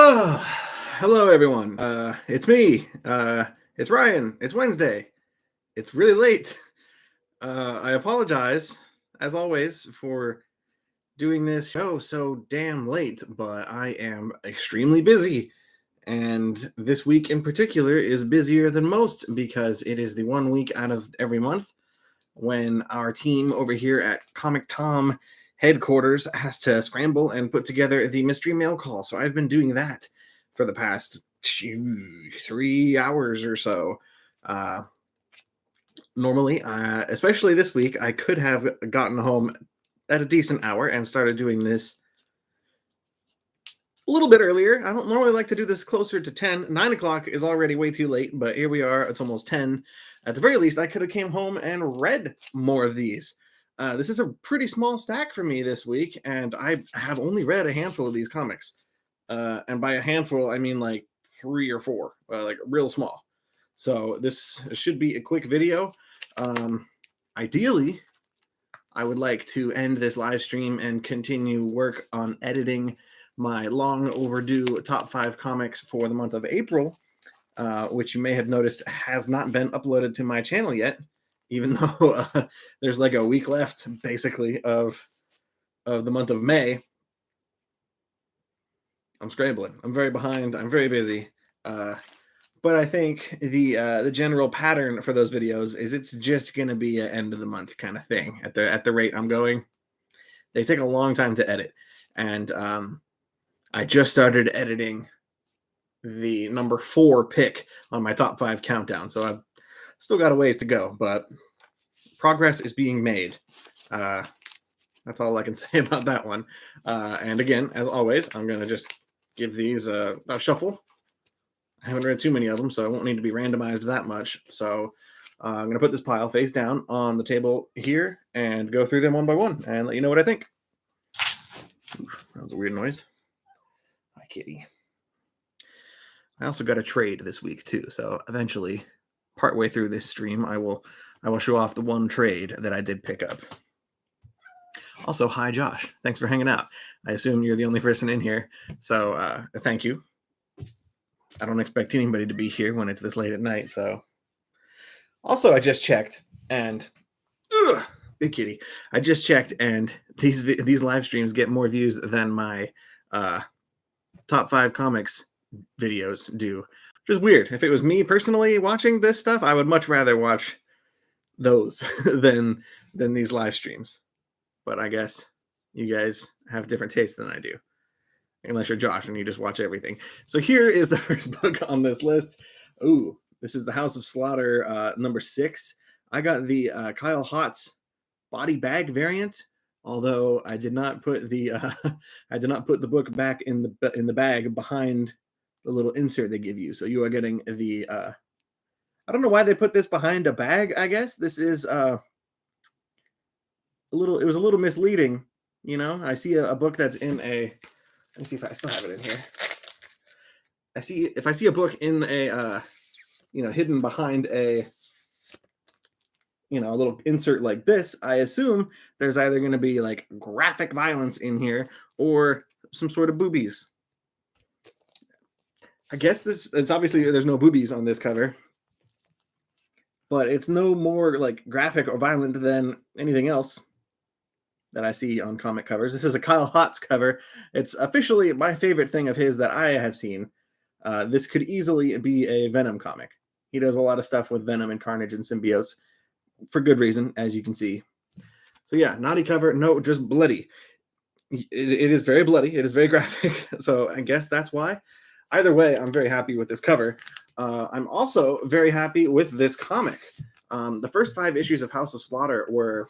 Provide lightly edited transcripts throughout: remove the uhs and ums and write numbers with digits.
Oh, hello everyone. It's me. It's Ryan. It's Wednesday. It's really late. I apologize, as always, for doing this show so damn late, but I am extremely busy. And this week in particular is busier than most because it is the one week out of every month when our team over here at Comic Tom headquarters has to scramble and put together the mystery mail call. So I've been doing that for the past 3 hours or so. Uh, Normally, especially this week, I could have gotten home at a decent hour and started doing this a little bit earlier. I don't normally like to do this closer to 10. 9 o'clock is already way too late, but here we are. It's almost 10. At the very least, I could have came home and read more of these. This is a pretty small stack for me this week, and I have only read a handful of these comics. And by a handful, I mean like 3 or 4, like real small. So this should be a quick video. Ideally, I would like to end this live stream and continue work on editing my long overdue top 5 comics for the month of April, which you may have noticed has not been uploaded to my channel yet, even though there's like a week left basically of the month of May. I'm scrambling. I'm very behind. I'm very busy. But I think the general pattern for those videos is it's just going to be an end of the month kind of thing at the rate I'm going. They take a long time to edit, and I just started editing the number 4 pick on my top 5 countdown, so I've still got a ways to go, but progress is being made. That's all I can say about that one. And again, as always, I'm going to just give these a shuffle. I haven't read too many of them, so I won't need to be randomized that much. So I'm going to put this pile face down on the table here and go through them one by one and let you know what I think. Oof, that was a weird noise. Hi, kitty. I also got a trade this week too, so eventually, partway through this stream, I will show off the one trade that I did pick up. Also, hi Josh. Thanks for hanging out. I assume you're the only person in here, so thank you. I don't expect anybody to be here when it's this late at night, so. Also, I just checked, and big kitty. I just checked, and these live streams get more views than my top 5 comics videos do, which is weird. If it was me personally watching this stuff, I would much rather watch those than these live streams. But I guess you guys have different tastes than I do, unless you're Josh and you just watch everything. So here is the first book on this list. Ooh, this is the House of Slaughter number 6. I got the Kyle Hotz body bag variant, although I did not put the book back in the bag behind the little insert they give you. So you are getting the I don't know why they put this behind a bag. I guess this is it was a little misleading. You know, I see a book that's in a. Let me see if I still have it in here. If I see a book in a hidden behind a a little insert like this, I assume there's either going to be like graphic violence in here or some sort of boobies. I guess it's obviously there's no boobies on this cover, but it's no more like graphic or violent than anything else that I see on comic covers. This is a Kyle Hotz cover. It's officially my favorite thing of his that I have seen. This could easily be a Venom comic. He does a lot of stuff with Venom and Carnage and symbiotes for good reason, as you can see. So yeah, naughty cover. No, just bloody. It is very bloody. It is very graphic. So I guess that's why. Either way, I'm very happy with this cover. I'm also very happy with this comic. The first 5 issues of House of Slaughter were...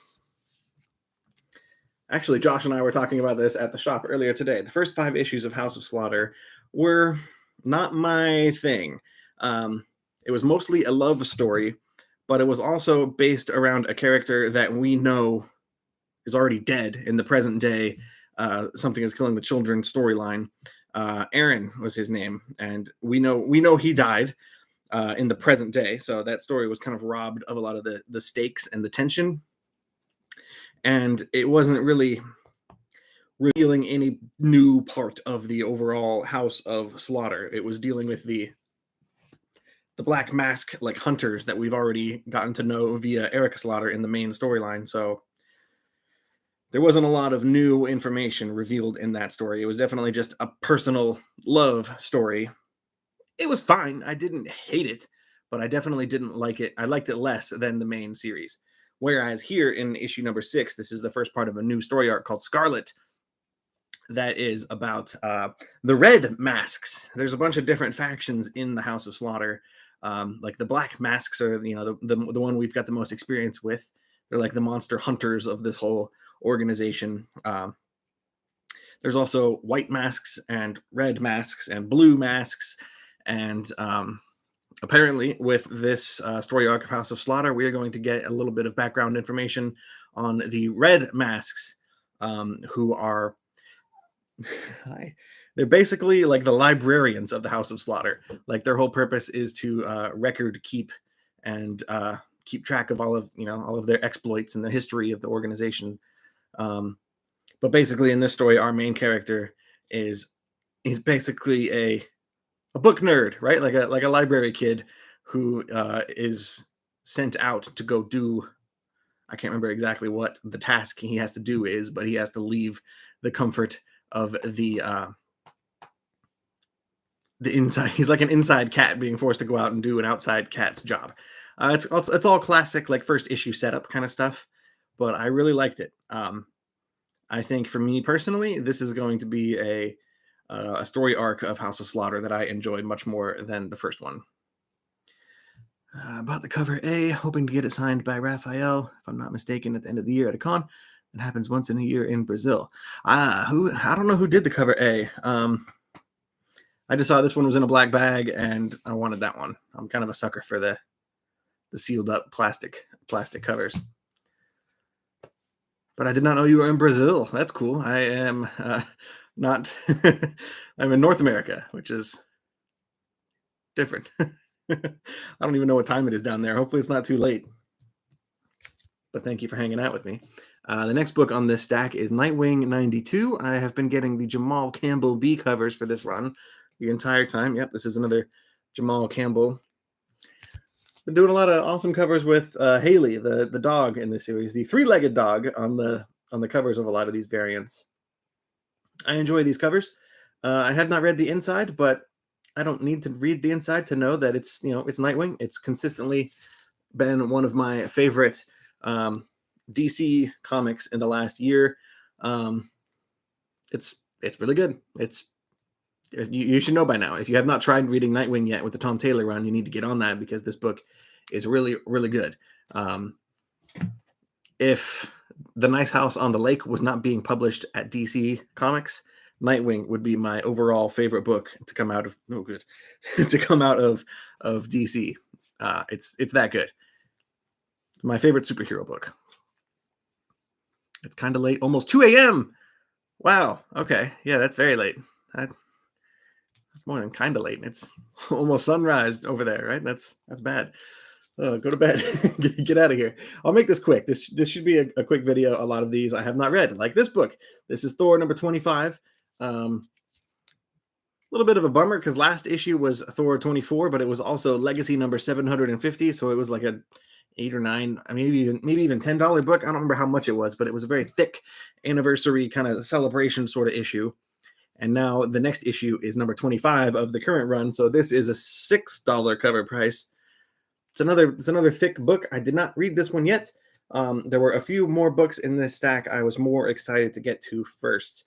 Actually, Josh and I were talking about this at the shop earlier today. The first 5 issues of House of Slaughter were not my thing. It was mostly a love story, but it was also based around a character that we know is already dead in the present day. Something is killing the children storyline. Aaron was his name, and we know he died in the present day. So that story was kind of robbed of a lot of the stakes and the tension. And it wasn't really revealing any new part of the overall House of Slaughter. It was dealing with the Black Mask like hunters that we've already gotten to know via Eric Slaughter in the main storyline. So there wasn't a lot of new information revealed in that story. It was definitely just a personal love story. It was fine. I didn't hate it, but I definitely didn't like it. I liked it less than the main series. Whereas here in issue number 6, this is the first part of a new story arc called Scarlet, that is about the Red Masks. There's a bunch of different factions in the House of Slaughter. Like the Black Masks are, the one we've got the most experience with. They're like the monster hunters of this whole organization. There's also white masks and red masks and blue masks. And apparently with this story arc of House of Slaughter, we are going to get a little bit of background information on the red masks, who are they're basically like the librarians of the House of Slaughter. Like their whole purpose is to record keep and keep track of all of their exploits and the history of the organization. But basically in this story, our main character is basically a book nerd, right? Like a library kid who is sent out to go do, I can't remember exactly what the task he has to do is, but he has to leave the comfort of the inside. He's like an inside cat being forced to go out and do an outside cat's job. It's all classic like first issue setup kind of stuff, but I really liked it. I think for me personally, this is going to be a story arc of House of Slaughter that I enjoyed much more than the first one. Bought the cover A, hoping to get it signed by Raphael, if I'm not mistaken, at the end of the year at a con. It happens once in a year in Brazil. I don't know who did the cover A. I just saw this one was in a black bag, and I wanted that one. I'm kind of a sucker for the sealed up plastic covers. But I did not know you were in Brazil. That's cool. I am not. I'm in North America, which is different. I don't even know what time it is down there. Hopefully it's not too late. But thank you for hanging out with me. The next book on this stack is Nightwing 92. I have been getting the Jamal Campbell B covers for this run the entire time. Yep, this is another Jamal Campbell. Been doing a lot of awesome covers with Haley, the dog in this series, the three-legged dog on the covers of a lot of these variants. I enjoy these covers. I have not read the inside, but I don't need to read the inside to know that it's Nightwing. It's consistently been one of my favorite DC comics in the last year. It's really good. You should know by now. If you have not tried reading Nightwing yet with the Tom Taylor run, you need to get on that because this book is really, really good. If The Nice House on the Lake was not being published at DC Comics, Nightwing would be my overall favorite book to come out of to come out of DC. It's that good. My favorite superhero book. It's kind of late, almost 2 a.m. Wow. Okay. Yeah, that's very late. That's more than kind of late. It's almost sunrise over there, right? That's bad. Go to bed. Get out of here. I'll make this quick. This should be a quick video. A lot of these I have not read, like this book. This is Thor number 25. A little bit of a bummer because last issue was Thor 24, but it was also Legacy number 750. So it was like a $8 or $9, maybe even $10 book. I don't remember how much it was, but it was a very thick anniversary kind of celebration sort of issue. And now the next issue is number 25 of the current run. So this is a $6 cover price. It's another thick book. I did not read this one yet. There were a few more books in this stack I was more excited to get to first.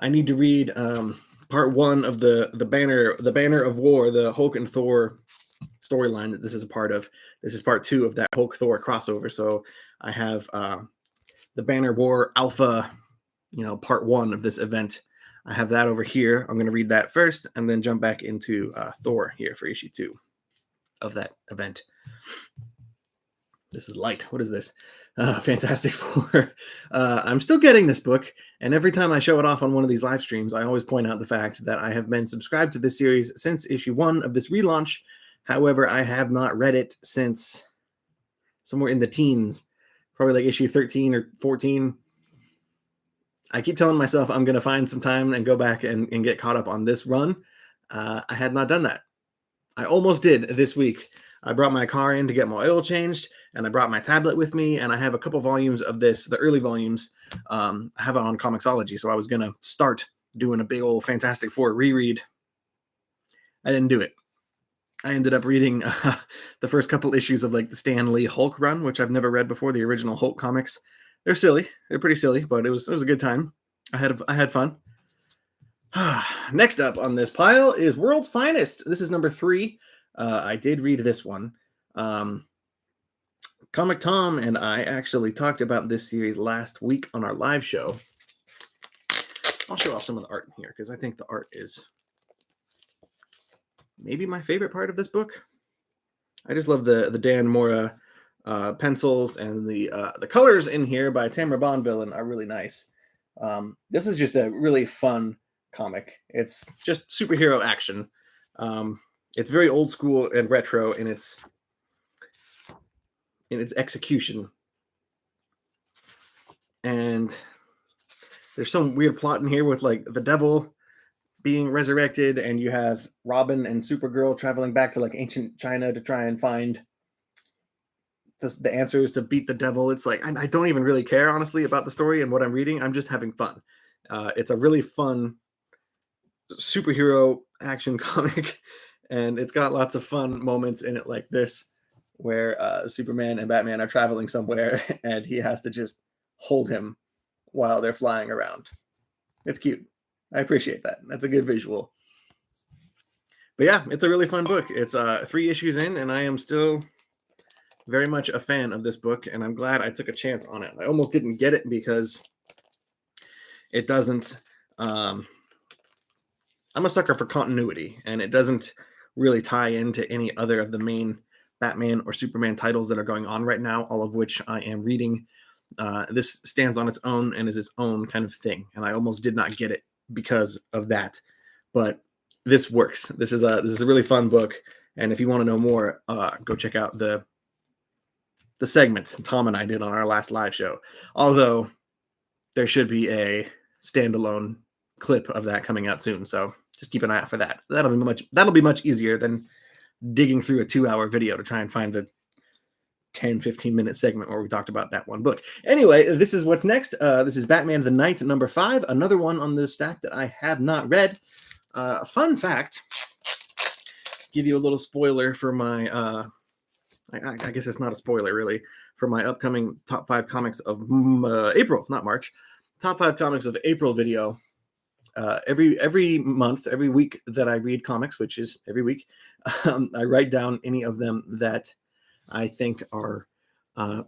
I need to read part 1 of the Banner of War, the Hulk and Thor storyline that this is a part of. This is part 2 of that Hulk Thor crossover. So I have the Banner War Alpha, part 1 of this event. I have that over here. I'm going to read that first and then jump back into Thor here for issue 2 of that event. This is light. What is this? Fantastic Four. I'm still getting this book, and every time I show it off on one of these live streams, I always point out the fact that I have been subscribed to this series since issue 1 of this relaunch. However, I have not read it since somewhere in the teens, probably like issue 13 or 14. I keep telling myself I'm going to find some time and go back and get caught up on this run. I had not done that. I almost did this week. I brought my car in to get my oil changed, and I brought my tablet with me, and I have a couple volumes of this, the early volumes. I have it on Comixology, so I was going to start doing a big old Fantastic Four reread. I didn't do it. I ended up reading the first couple issues of like the Stan Lee Hulk run, which I've never read before, the original Hulk comics. They're silly. They're pretty silly, but it was a good time. I had fun. Next up on this pile is World's Finest. This is number 3. I did read this one. Comic Tom and I actually talked about this series last week on our live show. I'll show off some of the art in here because I think the art is maybe my favorite part of this book. I just love the Dan Mora pencils, and the colors in here by Tamara Bonvillain are really nice. This is just a really fun comic. It's just superhero action. It's very old school and retro in its execution. And there's some weird plot in here with like the devil being resurrected, and you have Robin and Supergirl traveling back to like ancient China to try and find the answers to beat the devil. It's like, I don't even really care, honestly, about the story and what I'm reading. I'm just having fun. It's a really fun superhero action comic, and it's got lots of fun moments in it like this, where Superman and Batman are traveling somewhere, and he has to just hold him while they're flying around. It's cute. I appreciate that. That's a good visual. But yeah, it's a really fun book. It's 3 issues in, and I am still very much a fan of this book, and I'm glad I took a chance on it. I almost didn't get it because it doesn't... I'm a sucker for continuity, and it doesn't really tie into any other of the main Batman or Superman titles that are going on right now, all of which I am reading. This stands on its own and is its own kind of thing, and I almost did not get it because of that. But this works. This is a really fun book, and if you want to know more, go check out the segment Tom and I did on our last live show. Although there should be a standalone clip of that coming out soon, so just keep an eye out for that. That'll be much easier than digging through a 2-hour video to try and find the 10-15 minute segment where we talked about that one book. Anyway, this is what's next. This is Batman the Night number 5, another one on this stack that I have not read. Fun fact, give you a little spoiler for my I guess it's not a spoiler really, for my upcoming top 5 comics of April, not March. Top 5 comics of April video. Every month, every week that I read comics, which is every week, I write down any of them that I think are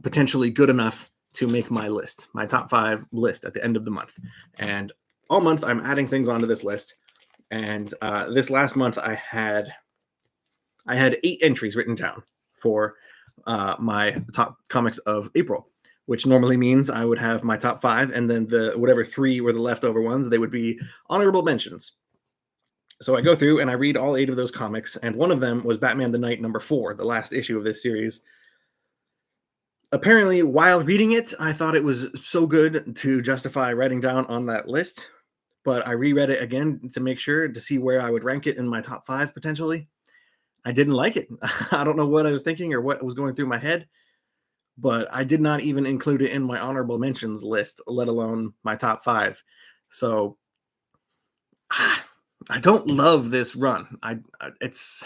potentially good enough to make my list, my top 5 list at the end of the month. And all month I'm adding things onto this list. And this last month I had 8 entries written down for my top comics of April, which normally means I would have my top 5, and then the whatever 3 were the leftover ones, they would be honorable mentions. So I go through and I read all 8 of those comics, and one of them was Batman the Night number 4, the last issue of this series. Apparently, while reading it, I thought it was so good to justify writing down on that list, but I reread it again to make sure, to see where I would rank it in my top 5 potentially. I didn't like it. I don't know what I was thinking or what was going through my head, but I did not even include it in my honorable mentions list, let alone my top 5. So I don't love this run. It's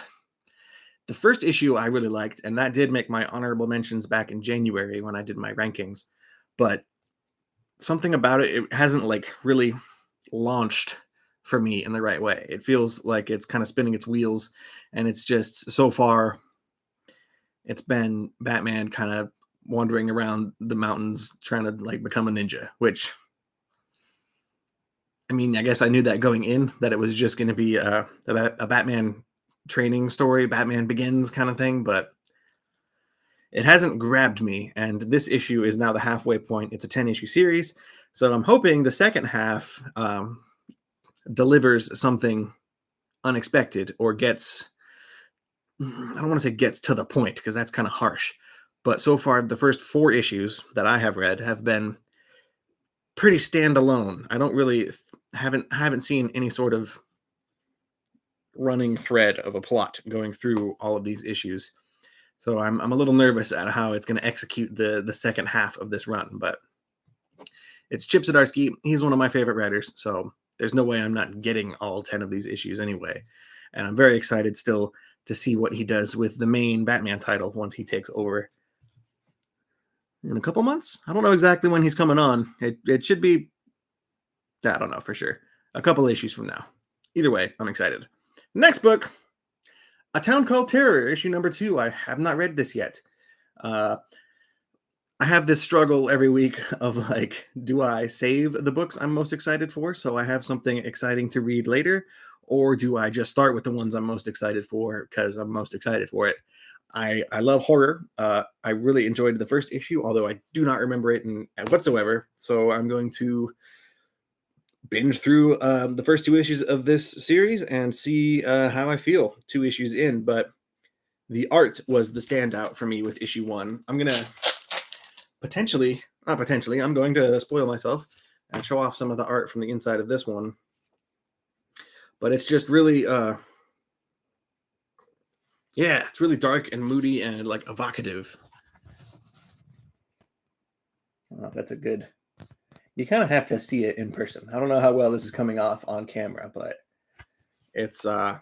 the first issue I really liked, and that did make my honorable mentions back in January when I did my rankings. But something about it hasn't like really launched for me in the right way. It feels like it's kind of spinning its wheels, and it's just, so far, it's been Batman kind of wandering around the mountains trying to like become a ninja, which, I mean, I guess I knew that going in, that it was just going to be a Batman training story, Batman Begins kind of thing, but it hasn't grabbed me. And this issue is now the halfway point. It's a 10-issue series, so I'm hoping the second half delivers something unexpected, or gets, I don't want to say gets to the point because that's kind of harsh, but so far the first 4 issues that I have read have been pretty standalone. I don't really haven't seen any sort of running thread of a plot going through all of these issues. So I'm a little nervous at how it's going to execute the second half of this run, but it's Chip Zdarsky. He's one of my favorite writers, so there's no way I'm not getting all 10 of these issues anyway. And I'm very excited still to see what he does with the main Batman title once he takes over in a couple months. I don't know exactly when he's coming on. It should be, I don't know for sure, a couple issues from now. Either way, I'm excited. Next book, A Town Called Terror, issue number 2. I have not read this yet. I have this struggle every week of like, do I save the books I'm most excited for so I have something exciting to read later, or do I just start with the ones I'm most excited for because I'm most excited for it? I love horror. I really enjoyed the first issue, although I do not remember it whatsoever. So I'm going to binge through the first 2 issues of this series and see how I feel 2 issues in. But the art was the standout for me with issue 1. I'm going to I'm going to spoil myself and show off some of the art from the inside of this one. But it's just really, it's really dark and moody and like evocative. Oh, that's a good, you kind of have to see it in person. I don't know how well this is coming off on camera, but it's like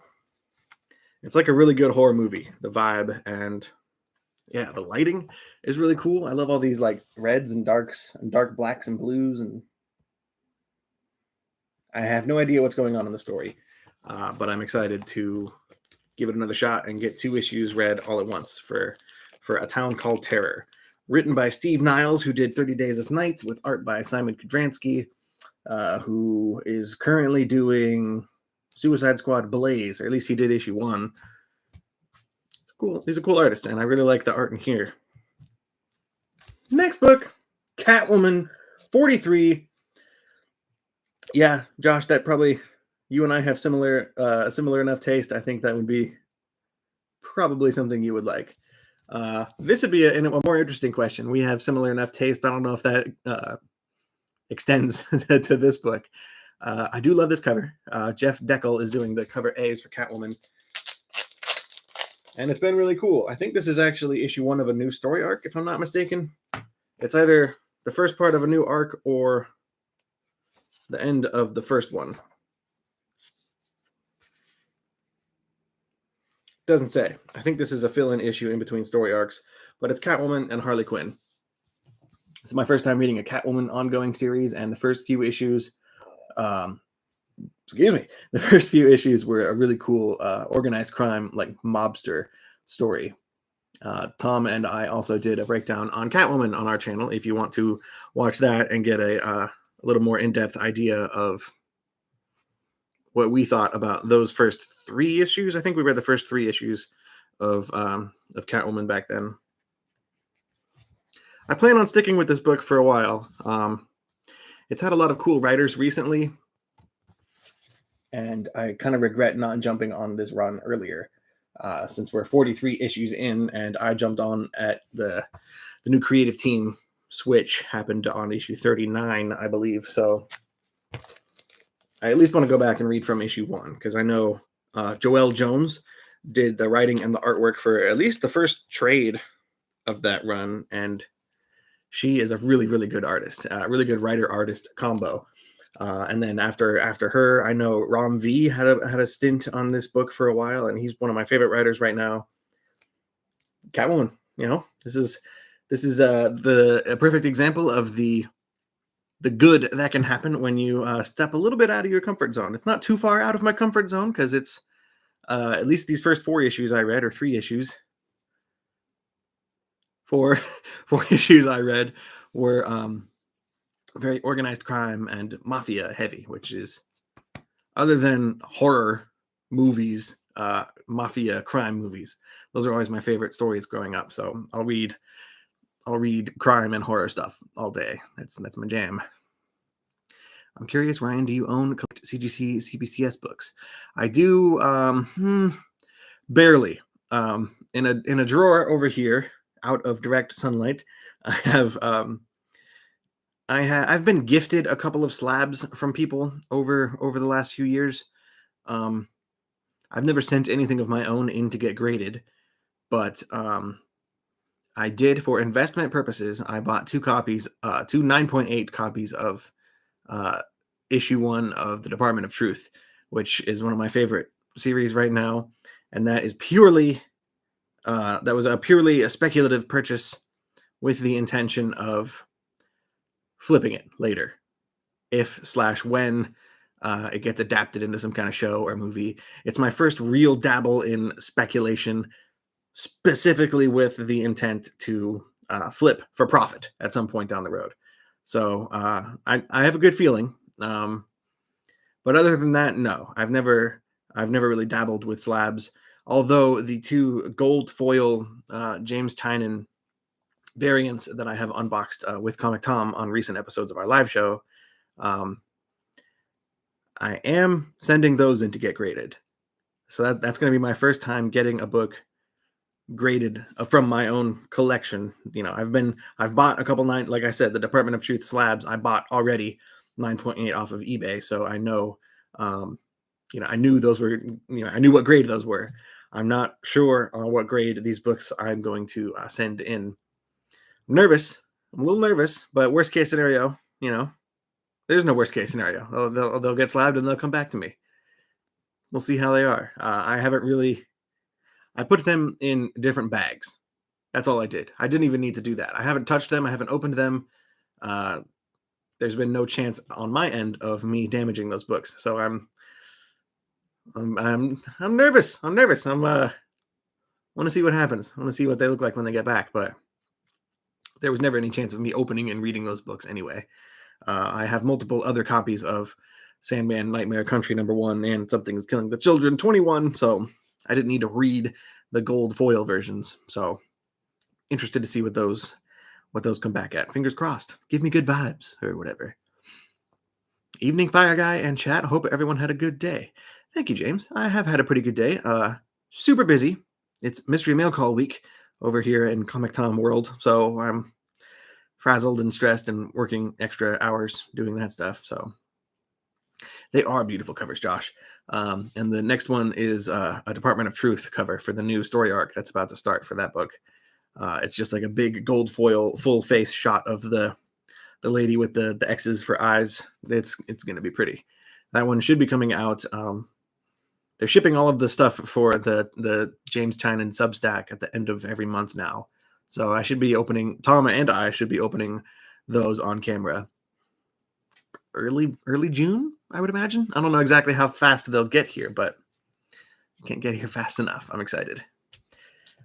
a really good horror movie. The vibe and the lighting is really cool. I love all these like reds and darks and dark blacks and blues, and I have no idea what's going on in the story, but I'm excited to give it another shot and get 2 issues read all at once for A Town Called Terror. Written by Steve Niles, who did 30 Days of Night, with art by Simon Kudransky, who is currently doing Suicide Squad Blaze, or at least he did issue 1. It's cool. He's a cool artist, and I really like the art in here. Next book, Catwoman 43. Yeah, Josh, that probably, you and I have similar enough taste. I think that would be probably something you would like. This would be a more interesting question. We have similar enough taste. I don't know if that extends to this book. I do love this cover. Jeff Deckel is doing the cover A's for Catwoman. And it's been really cool. I think this is actually issue 1 of a new story arc, if I'm not mistaken. It's either the first part of a new arc or the end of the first one. Doesn't say. I think this is a fill-in issue in between story arcs, but it's Catwoman and Harley Quinn. This is my first time reading a Catwoman ongoing series, and the first few issues, the first few issues were a really cool organized crime, like mobster story. Tom and I also did a breakdown on Catwoman on our channel. If you want to watch that and get a little more in-depth idea of what we thought about those first 3 issues. I think we read the first 3 issues of Catwoman back then. I plan on sticking with this book for a while. It's had a lot of cool writers recently, and I kind of regret not jumping on this run earlier, since we're 43 issues in, and I jumped on at the new creative team switch happened on issue 39, I believe. So I at least want to go back and read from issue 1, because I know Joelle Jones did the writing and the artwork for at least the first trade of that run, and she is a really, really good artist, really good writer-artist combo. And then after her, I know Ram V had a stint on this book for a while, and he's one of my favorite writers right now. Catwoman, this is a perfect example of the good that can happen when you step a little bit out of your comfort zone. It's not too far out of my comfort zone, because it's at least these first 4 issues I read, or 3 issues. 4 issues I read were very organized crime and mafia heavy, which is, other than horror movies, mafia crime movies, those are always my favorite stories growing up. So I'll read crime and horror stuff all day. That's my jam. I'm curious, Ryan, do you own CGC CBCS books? I do, barely. In a drawer over here, out of direct sunlight, I have I've been gifted a couple of slabs from people over the last few years. Um, I've never sent anything of my own in to get graded, but I did for investment purposes. I bought two 9.8 copies of uh, issue 1 of the Department of Truth, which is one of my favorite series right now, and that is purely that was purely a speculative purchase with the intention of flipping it later, if/when it gets adapted into some kind of show or movie. It's my first real dabble in speculation, specifically with the intent to flip for profit at some point down the road. So I have a good feeling. But other than that, no, I've never really dabbled with slabs. Although the two gold foil James Tynion variants that I have unboxed with Comic Tom on recent episodes of our live show, um, I am sending those in to get graded. So that's going to be my first time getting a book graded from my own collection. I've bought a couple like I said, the Department of Truth slabs I bought already 9.8 off of eBay, so I know, I knew those were, I knew what grade those were. I'm not sure on what grade these books I'm going to send in. I'm nervous. I'm a little nervous, but worst case scenario, there's no worst case scenario. They'll get slabbed and they'll come back to me. We'll see how they are. I put them in different bags. That's all I did. I didn't even need to do that. I haven't touched them. I haven't opened them. There's been no chance on my end of me damaging those books. So I'm nervous. I'm nervous. I want to see what happens. I want to see what they look like when they get back. But there was never any chance of me opening and reading those books anyway. I have multiple other copies of Sandman Nightmare Country #1 and Something is Killing the Children 21. So I didn't need to read the gold foil versions. So interested to see what those come back at. Fingers crossed. Give me good vibes or whatever. Evening, Fire Guy and chat. Hope everyone had a good day. Thank you, James. I have had a pretty good day. Super busy. It's Mystery Mail Call week over here in Comic Tom world. So I'm frazzled and stressed and working extra hours doing that stuff. So they are beautiful covers, Josh. And the next one is a Department of Truth cover for the new story arc that's about to start for that book. It's just like a big gold foil full face shot of the lady with the X's for eyes. It's going to be pretty. That one should be coming out. They're shipping all of the stuff for the James Tynion Substack at the end of every month now. So I should be opening, Tom and I should be opening those on camera early June, I would imagine. I don't know exactly how fast they'll get here, but you can't get here fast enough. I'm excited.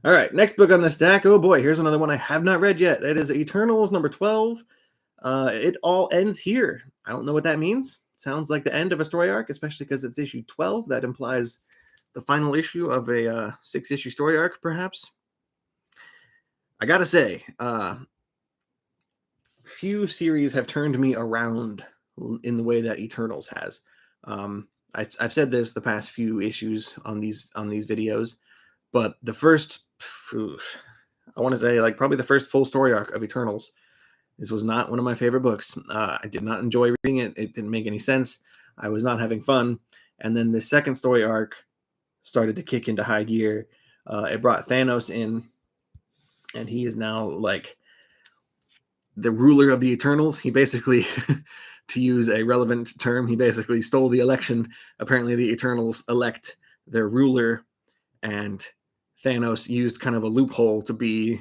All right, next book on the stack. Oh boy, here's another one I have not read yet. It is Eternals number 12. It all ends here. I don't know what that means. Sounds like the end of a story arc, especially because it's issue 12. That implies the final issue of a 6-issue story arc, perhaps. I gotta say, few series have turned me around in the way that Eternals has. I've said this the past few issues on these videos, but the first, I want to say, like probably the first full story arc of Eternals, this was not one of my favorite books. I did not enjoy reading it. It didn't make any sense. I was not having fun. And then the second story arc started to kick into high gear. It brought Thanos in, and he is now like the ruler of the Eternals. He basically, to use a relevant term, he basically stole the election. Apparently the Eternals elect their ruler, and Thanos used kind of a loophole to be,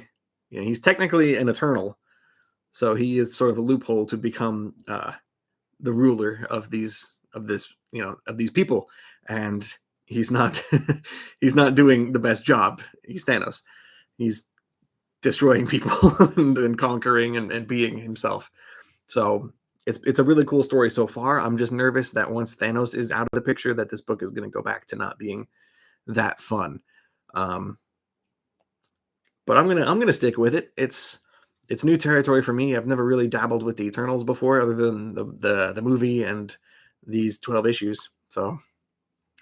he's technically an Eternal. So he is sort of a loophole to become the ruler of these people, and he's not he's not doing the best job. He's Thanos. He's destroying people and conquering and being himself. So it's a really cool story so far. I'm just nervous that once Thanos is out of the picture, that this book is going to go back to not being that fun. But I'm gonna stick with it. It's new territory for me. I've never really dabbled with the Eternals before, other than the movie and these 12 issues. So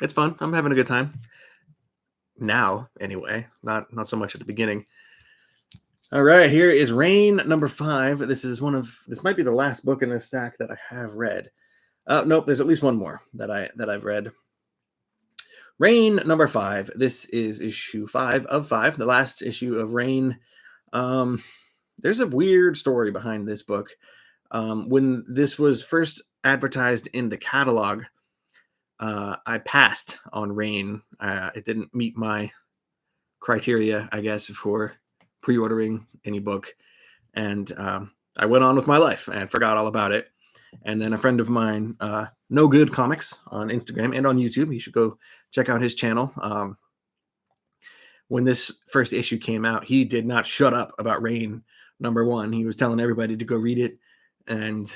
it's fun. I'm having a good time now, anyway. Not so much at the beginning. All right, here is Rain number 5. This might be the last book in this stack that I have read. Nope, there's at least one more that I've read. Rain number 5. This is issue 5 of 5, the last issue of Rain. There's a weird story behind this book. When this was first advertised in the catalog, I passed on Rain. It didn't meet my criteria, I guess, for pre-ordering any book, and I went on with my life and forgot all about it. And then a friend of mine, No Good Comics on Instagram and on YouTube, you should go check out his channel. When this first issue came out, he did not shut up about Rain number 1. He was telling everybody to go read it, and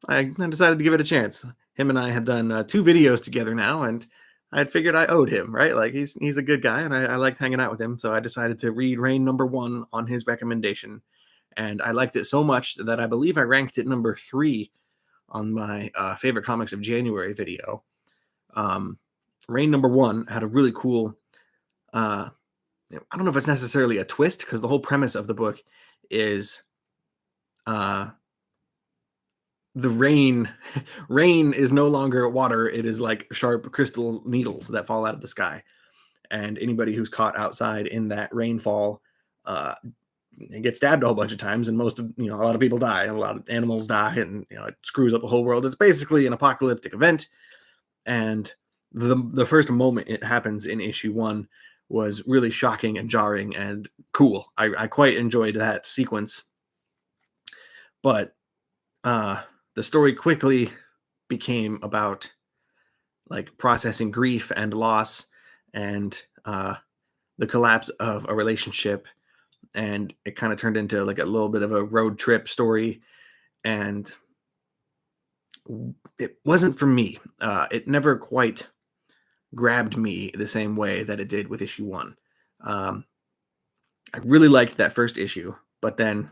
I decided to give it a chance. Him and I have done 2 videos together now, and I had figured I owed him, right? Like he's a good guy, and I liked hanging out with him, so I decided to read Rain number 1 on his recommendation, and I liked it so much that I believe I ranked it number 3 on my favorite comics of January video. Rain number 1 had a really cool, I don't know if it's necessarily a twist, because the whole premise of the book is the rain is no longer water. It is like sharp crystal needles that fall out of the sky, and anybody who's caught outside in that rainfall gets stabbed a whole bunch of times, and a lot of people die, and a lot of animals die, and it screws up the whole world. It's basically an apocalyptic event, and the first moment it happens in issue 1 was really shocking and jarring and cool. I quite enjoyed that sequence, but the story quickly became about like processing grief and loss and the collapse of a relationship, and it kind of turned into like a little bit of a road trip story, and it wasn't for me. It never quite grabbed me the same way that it did with issue 1. I really liked that first issue, but then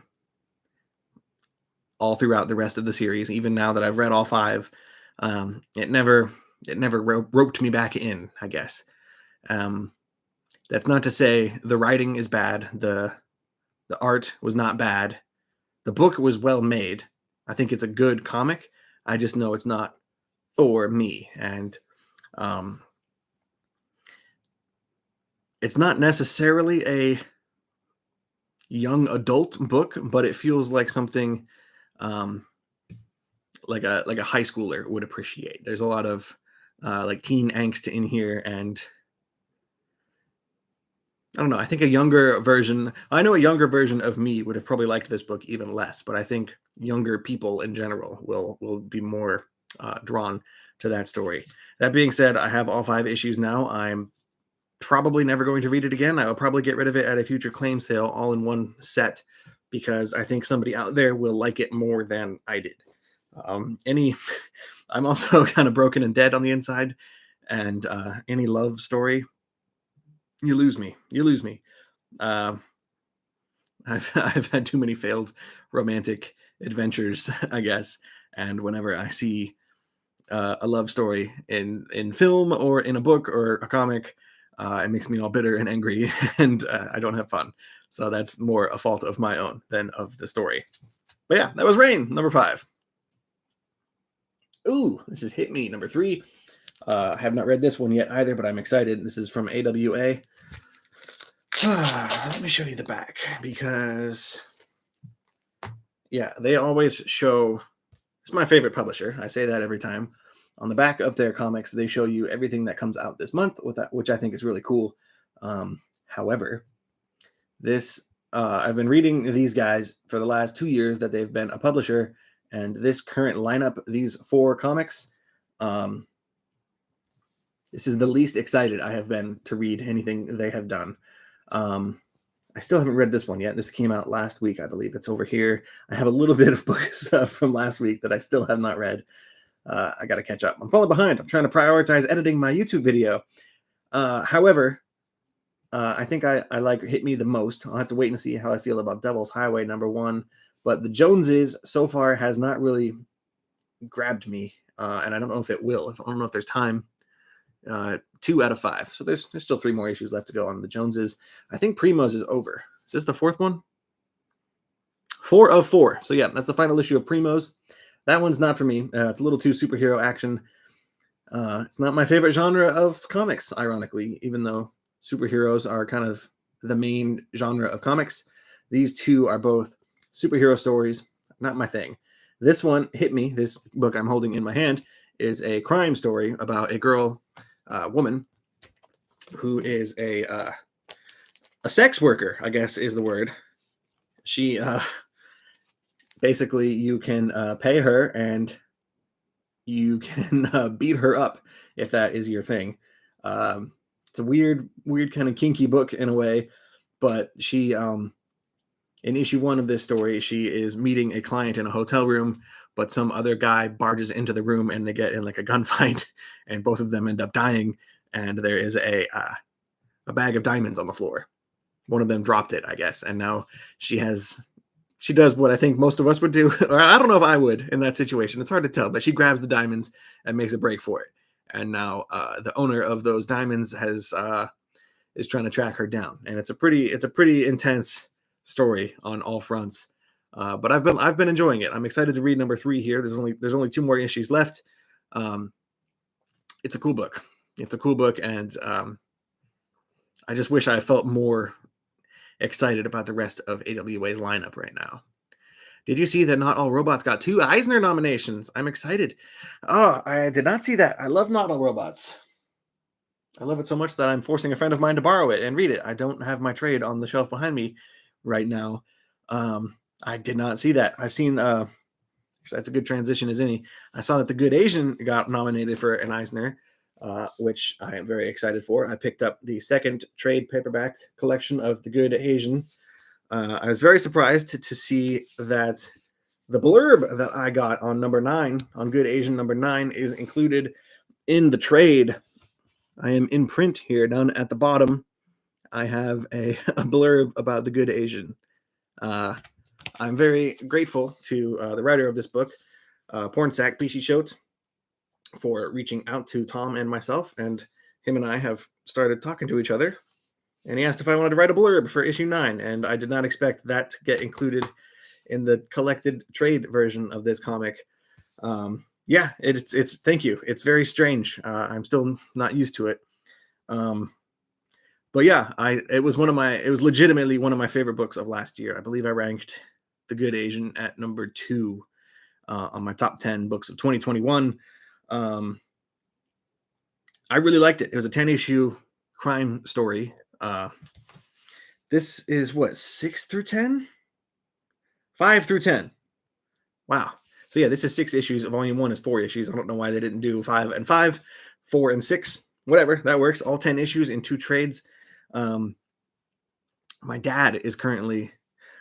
all throughout the rest of the series, even now that I've read all 5, it never roped me back in, I guess. That's not to say the writing is bad. The art was not bad. The book was well made. I think it's a good comic. I just know it's not for me. And it's not necessarily a young adult book, but it feels like something like a high schooler would appreciate. There's a lot of like teen angst in here, and I don't know. I think a younger version of me would have probably liked this book even less, but I think younger people in general will be more drawn to that story. That being said, I have all 5 issues now. I'm probably never going to read it again. I will probably get rid of it at a future claim sale all in one set, because I think somebody out there will like it more than I did. I'm also kind of broken and dead on the inside, and any love story, you lose me. I've had too many failed romantic adventures, I guess, and whenever I see a love story in film or in a book or a comic, it makes me all bitter and angry, and I don't have fun. So that's more a fault of my own than of the story. But yeah, that was Rain number 5. Ooh, this is Hit Me number 3. I have not read this one yet either, but I'm excited. This is from AWA. Let me show you the back, because yeah, they always show. It's my favorite publisher. I say that every time. On the back of their comics, they show you everything that comes out this month, which I think is really cool. However, I've been reading these guys for the last 2 years that they've been a publisher, and this current lineup, these 4 comics, this is the least excited I have been to read anything they have done. I still haven't read this one yet. This came out last week, I believe. It's over here. I have a little bit of book stuff from last week that I still have not read. I got to catch up. I'm falling behind. I'm trying to prioritize editing my YouTube video. However, I think I like Hit Me the most. I'll have to wait and see how I feel about Devil's Highway number 1. But the Joneses so far has not really grabbed me, and I don't know if it will. I don't know if there's time. 2 out of 5. So there's still 3 more issues left to go on the Joneses. I think Primo's is over. Is this the 4th one? 4 of 4. So yeah, that's the final issue of Primos. That one's not for me. It's a little too superhero action. It's not my favorite genre of comics, ironically, even though superheroes are kind of the main genre of comics. These two are both superhero stories, not my thing. This one hit me. This book I'm holding in my hand is a crime story about a girl, woman, who is a sex worker, I guess is the word. She basically, you can pay her and you can beat her up if that is your thing. It's a weird kind of kinky book in a way, but she, in issue 1 of this story, she is meeting a client in a hotel room, but some other guy barges into the room and they get in like a gunfight, and both of them end up dying. And there is a bag of diamonds on the floor. One of them dropped it, I guess, and now she does what I think most of us would do, or I don't know if I would in that situation. It's hard to tell, but she grabs the diamonds and makes a break for it. And now the owner of those diamonds is trying to track her down, and it's a pretty intense story on all fronts. But I've been enjoying it. I'm excited to read number 3 here. There's only 2 more issues left. It's a cool book. And I just wish I felt more excited about the rest of AWA's lineup right now. Did you see that Not All Robots got 2 Eisner nominations? I'm excited. Oh, I did not see that. I love Not All Robots. I love it so much that I'm forcing a friend of mine to borrow it and read it. I don't have my trade on the shelf behind me right now. I did not see that. I've seen, that's a good transition as any. I saw that The Good Asian got nominated for an Eisner, which I am very excited for. I picked up the second trade paperback collection of The Good Asian. I was very surprised to see that the blurb that I got on number 9, on Good Asian number 9, is included in the trade. I am in print here down at the bottom. I have a blurb about The Good Asian. I'm very grateful to the writer of this book, Pornsak Pishi-Schott, for reaching out to Tom and myself, and him and I have started talking to each other, and he asked if I wanted to write a blurb for issue 9, and I did not expect that to get included in the collected trade version of this comic. Yeah, it's thank you. It's very strange. I'm still not used to it. But yeah, it was legitimately one of my favorite books of last year. I believe I ranked The Good Asian at number 2 on my top 10 books of 2021. I really liked it. It was a 10-issue crime story. This is what, 6 through 10? 5 through 10. Wow. So yeah, this is 6 issues. Volume 1 is 4 issues. I don't know why they didn't do 5 and 5, 4 and 6. Whatever, that works. All 10 issues in 2 trades. My dad is currently,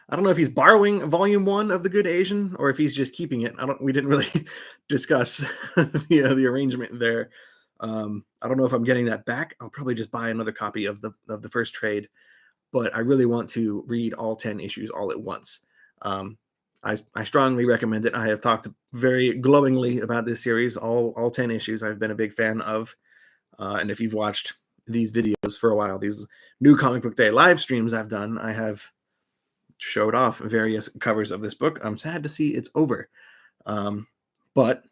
I don't know if he's borrowing volume 1 of The Good Asian or if he's just keeping it. We didn't really discuss the arrangement there. I don't know if I'm getting that back. I'll probably just buy another copy of the first trade, but I really want to read all 10 issues all at once. I strongly recommend it. I have talked very glowingly about this series, all 10 issues. I've been a big fan of. And if you've watched these videos for a while, these new Comic Book Day live streams I've done, I have showed off various covers of this book. I'm sad to see it's over. But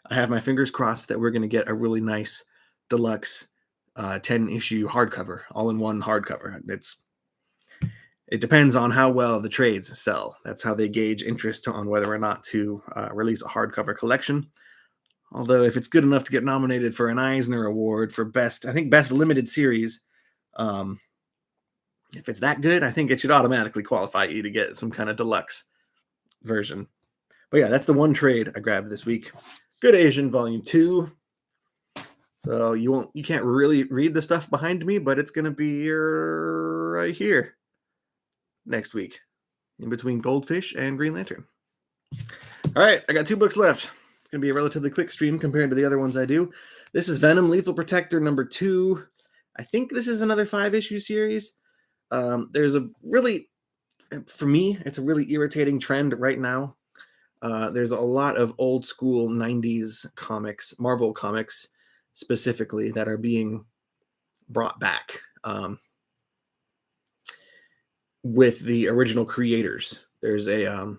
I have my fingers crossed that we're going to get a really nice deluxe 10-issue hardcover, all-in-one hardcover. It depends on how well the trades sell. That's how they gauge interest on whether or not to release a hardcover collection. Although if it's good enough to get nominated for an Eisner Award for best limited series, if it's that good, I think it should automatically qualify you to get some kind of deluxe version. But yeah, that's the one trade I grabbed this week. Good Asian Volume 2. So you can't really read the stuff behind me, but it's going to be right here next week, in between Goldfish and Green Lantern. All right, I got 2 books left. It's going to be a relatively quick stream compared to the other ones I do. This is Venom Lethal Protector number 2. I think this is another 5-issue series. There's for me, it's a really irritating trend right now. There's a lot of old school 90s comics, Marvel comics specifically, that are being brought back with the original creators. There's a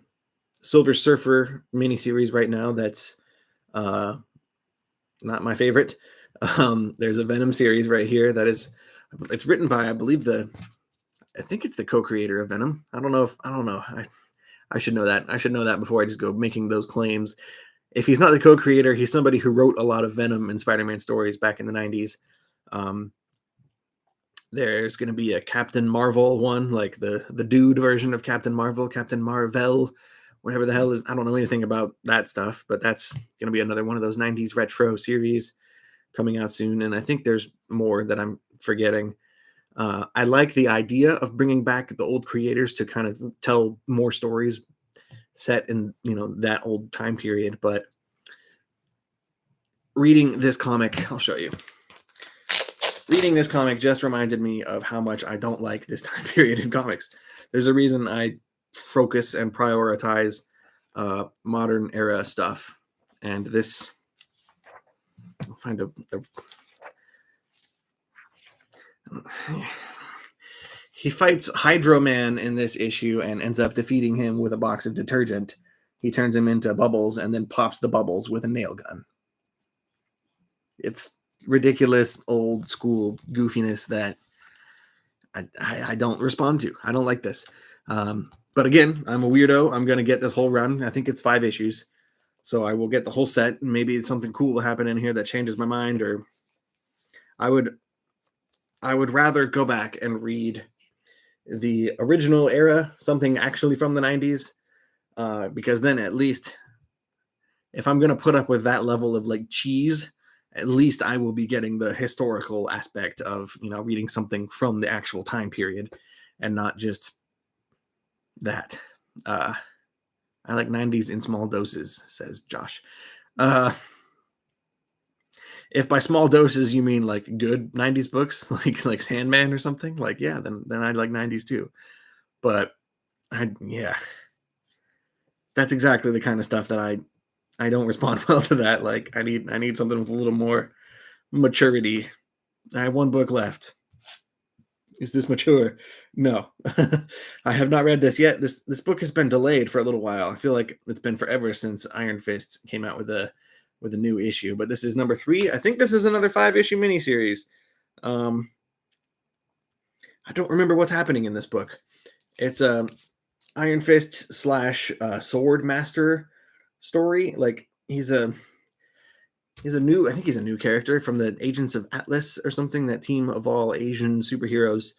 Silver Surfer miniseries right now that's not my favorite. There's a Venom series right here that it's written by, I believe I think it's the co-creator of Venom. I don't know. I should know that. I should know that before I just go making those claims. If he's not the co-creator, he's somebody who wrote a lot of Venom and Spider-Man stories back in the 90s. There's going to be a Captain Marvel one, like the dude version of Captain Marvel, Captain Marvel, whatever the hell is. I don't know anything about that stuff, but that's going to be another one of those 90s retro series coming out soon. And I think there's more that I'm forgetting. I like the idea of bringing back the old creators to kind of tell more stories set in, that old time period. But reading this comic, I'll show you. Reading this comic just reminded me of how much I don't like this time period in comics. There's a reason I focus and prioritize modern era stuff. And this, I'll find he fights Hydro Man in this issue and ends up defeating him with a box of detergent. He turns him into bubbles and then pops the bubbles with a nail gun. It's ridiculous, old school goofiness that I don't respond to. I don't like this. But again, I'm a weirdo. I'm going to get this whole run. I think it's 5 issues. So I will get the whole set. Maybe something cool will happen in here that changes my mind, or I would rather go back and read the original era, something actually from the 90s, because then at least if I'm going to put up with that level of like cheese, at least I will be getting the historical aspect of, reading something from the actual time period and not just that. I like 90s in small doses, says Josh. If by small doses you mean like good 90s books, like Sandman or something, like, yeah, then I'd like 90s too. But that's exactly the kind of stuff that I don't respond well to that. Like I need something with a little more maturity. I have 1 book left. Is this mature? No. I have not read this yet. This book has been delayed for a little while. I feel like it's been forever since Iron Fist came out with a new issue, but this is number 3. I think this is another 5-issue miniseries. I don't remember what's happening in this book. It's a Iron Fist / Sword Master story. Like he's a new character from the Agents of Atlas or something, that team of all Asian superheroes.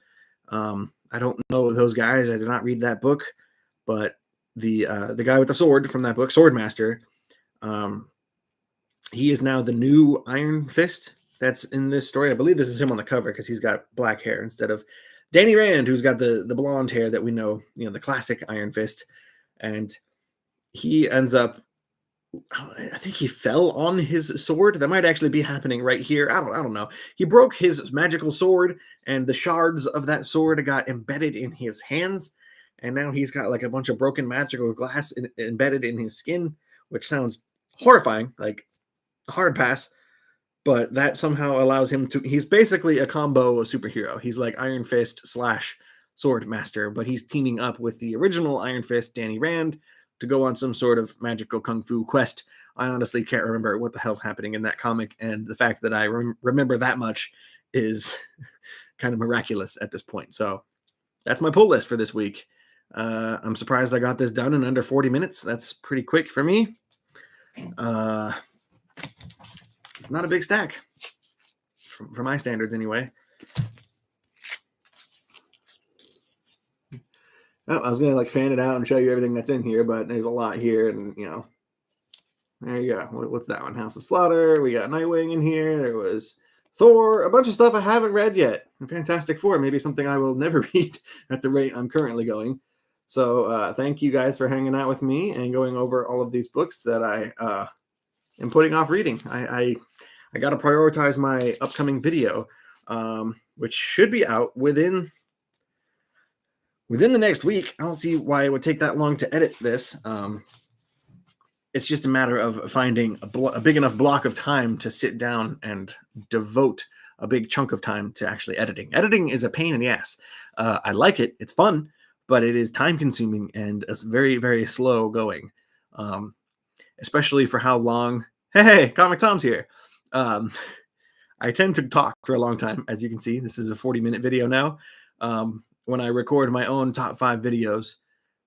I don't know those guys. I did not read that book, but the guy with the sword from that book, Swordmaster, he is now the new Iron Fist that's in this story. I believe this is him on the cover because he's got black hair instead of Danny Rand, who's got the blonde hair that we know, the classic Iron Fist. And he ends up, I think he fell on his sword. That might actually be happening right here. I don't know. He broke his magical sword, and the shards of that sword got embedded in his hands. And now he's got like a bunch of broken magical glass embedded in his skin, which sounds horrifying, like a hard pass. But that somehow allows him to, he's basically a combo superhero. He's like Iron Fist / Sword Master, but he's teaming up with the original Iron Fist, Danny Rand, to go on some sort of magical kung fu quest. I honestly can't remember what the hell's happening in that comic, and the fact that I remember that much is kind of miraculous at this point. So that's my pull list for this week. I'm surprised I got this done in under 40 minutes. That's pretty quick for me. It's not a big stack for my standards anyway. Oh, I was going to like fan it out and show you everything that's in here, but there's a lot here, and there you go. What's that one? House of Slaughter. We got Nightwing in here. There was Thor, a bunch of stuff I haven't read yet. Fantastic Four, maybe something I will never read at the rate I'm currently going. So thank you guys for hanging out with me and going over all of these books that I am putting off reading. I got to prioritize my upcoming video, which should be out within the next week. I don't see why it would take that long to edit this. It's just a matter of finding a big enough block of time to sit down and devote a big chunk of time to actually editing. Editing is a pain in the ass. I like it. It's fun, but it is time consuming and it's very, very slow going. Um, Especially for how long. Hey, Comic Tom's here. Um, I tend to talk for a long time, as you can see. This is a 40-minute video now. When I record my own top 5 videos,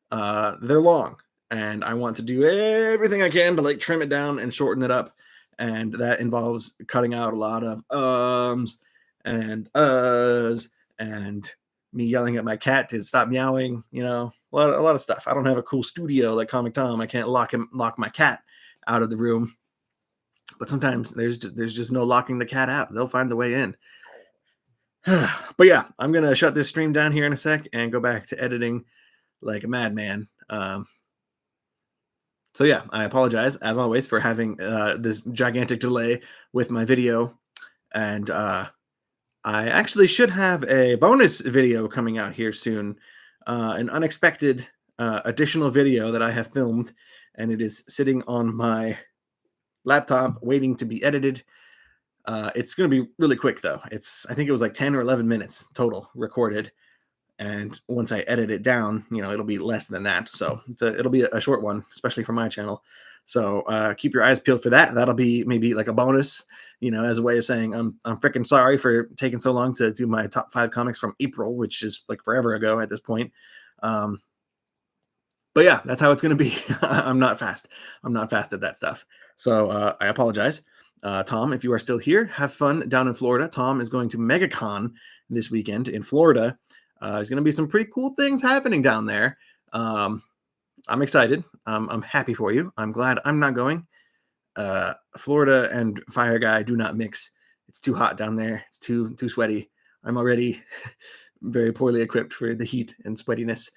they're long, and I want to do everything I can to like trim it down and shorten it up, and that involves cutting out a lot of and and me yelling at my cat to stop meowing. A lot of stuff. I don't have a cool studio like Comic Tom. I can't lock my cat out of the room. But sometimes there's just no locking the cat out. They'll find the way in. But yeah, I'm gonna shut this stream down here in a sec and go back to editing like a madman. So yeah, I apologize as always for having this gigantic delay with my video, and I actually should have a bonus video coming out here soon, an unexpected additional video that I have filmed, and it is sitting on my laptop waiting to be edited. It's going to be really quick though. I think it was like 10 or 11 minutes total recorded. And once I edit it down, it'll be less than that. So it'll be a short one, especially for my channel. So keep your eyes peeled for that. That'll be maybe like a bonus, as a way of saying I'm freaking sorry for taking so long to do my top 5 comics from April, which is like forever ago at this point. But yeah, that's how it's going to be. I'm not fast. I'm not fast at that stuff. So I apologize. Tom, if you are still here, have fun down in Florida. Tom is going to MegaCon this weekend in Florida. There's going to be some pretty cool things happening down there. I'm excited. I'm happy for you. I'm glad I'm not going. Florida and Fire Guy do not mix. It's too hot down there. It's too sweaty. I'm already very poorly equipped for the heat and sweatiness.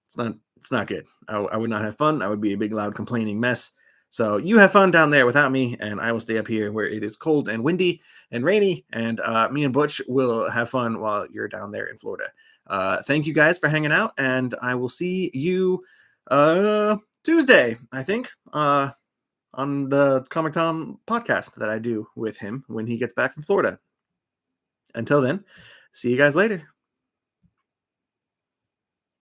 It's not good. I would not have fun. I would be a big, loud, complaining mess. So you have fun down there without me, and I will stay up here where it is cold and windy and rainy, and me and Butch will have fun while you're down there in Florida. Thank you guys for hanging out, and I will see you Tuesday, I think, on the Comic Tom podcast that I do with him when he gets back from Florida. Until then, see you guys later.